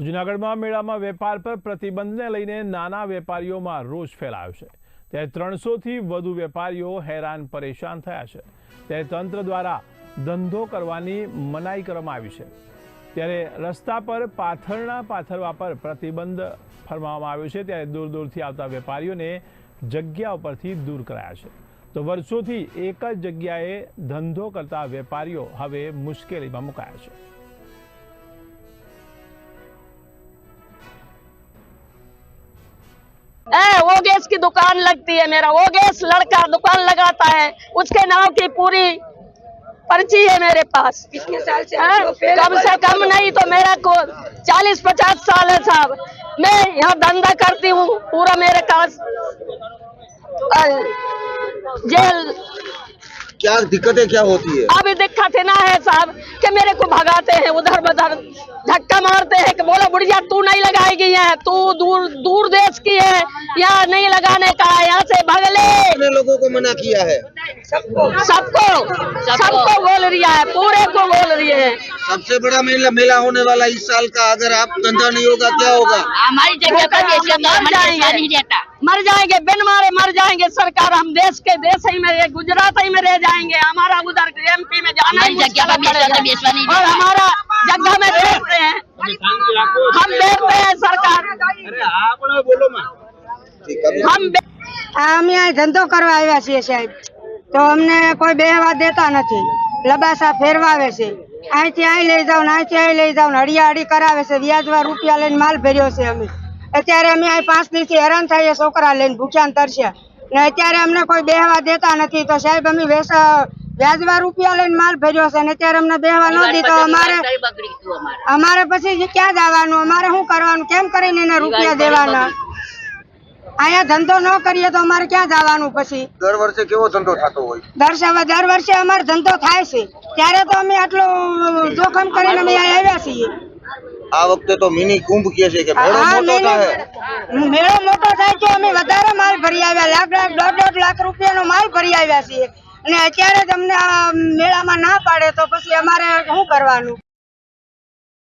તો જૂનાગઢમાં મેળામાં વેપાર પર પ્રતિબંધને લઈને નાના વેપારીઓમાં રોષ ફેલાયો છે। ત્યારે 300થી વધુ વેપારીઓ હેરાન પરેશાન થયા છે। ત્યારે તંત્ર દ્વારા ધંધો કરવાની મનાઈ કરવામાં આવી છે। ત્યારે રસ્તા પર પાથરણા પાથરવા પર પ્રતિબંધ ફરમાવવામાં આવ્યો છે। ત્યારે દૂર દૂરથી આવતા વેપારીઓને જગ્યા ઉપરથી દૂર કરાયા છે। તો વર્ષોથી એક જ જગ્યાએ ધંધો કરતા વેપારીઓ હવે મુશ્કેલીમાં મુકાયા છે। वो गैस की दुकान लगती है। मेरा वो गैस लड़का दुकान लगाता है, उसके नाम की पूरी पर्ची है मेरे पास। कितने साल से कम से कम नहीं तो मेरा को 40-50 साल है साहब। मैं यहाँ धंधा करती हूँ, पूरा मेरे पास जेल। क्या दिक्कतें क्या होती है? अभी दिक्कत ना है साहब कि मेरे को भगाते हैं, उधर उधर धक्का मारते हैं कि बोला बुढ़िया तू नहीं लगाएगी है, तू दूर दूर देश की है, यहाँ नहीं लगाने का, यहाँ से भाग ले। कितने लोगों को मना किया है? सबको बोल रही है, पूरे को बोल रही है। सबसे बड़ा मेला होने वाला इस साल का, अगर आप धंधा नहीं होगा क्या होगा? हमारी जगह पर मर जाएंगे, बिन मारे मर जाएंगे। सरकार हम देश के देश ही में, गुजरात ही में रह जाएंगे। हमारा उधर एमपी में जाना ही और हमारा जगह में देखते हैं, हम देखते हैं सरकार हम અમે અહીં ધંધો કરવા આવ્યા છીએ સાહેબ, તો અમને કોઈ બેહવા દેતા નથી, લબાસા ફેરવાવે છે, અહીંથી અહીં લઈ જાવ ને અહીંથી અહીં લઈ જાવ ને હડિયાહડી કરાવે છે, વ્યાજમાં રૂપિયા લઈને માલ ભર્યો છે। અમે અત્યારે અમે અહીં 5 દિવસથી હેરાન થઈએ, છોકરા લઈને ભૂખ્યા તરસ્યા ને અત્યારે અમને કોઈ બેહવા દેતા નથી। તો સાહેબ અમે વ્યાજમાં રૂપિયા લઈને માલ ભર્યો છે ને અત્યારે અમને બેહવા ન દી, તો અમારે પછી ક્યાં જવાનું, અમારે શું કરવાનું, કેમ કરીને એને રૂપિયા દેવાના? અહીંયા ધંધો ન કરીએ તો અમારે ક્યાં જવાનું? પછી દર વર્ષે કેવો ધંધો થતો હોય? દર વર્ષે અમારો ધંધો થાય છે, ત્યારે તો અમે આટલું જોખમ કરીને અમે અહીંયા આવ્યા છીએ। આ વખતે તો મિની કુંભ કહે છે કે મેળો મોટો થાય, મેળો મોટો થાય તો અમે વધારે માલ ભરી આવ્યા, 1.5 લાખ રૂપિયાનો માલ ભરી આવ્યા છીએ, અને અત્યારે જ અમને આ મેળામાં ના પાડે તો પછી અમારે શું કરવાનું?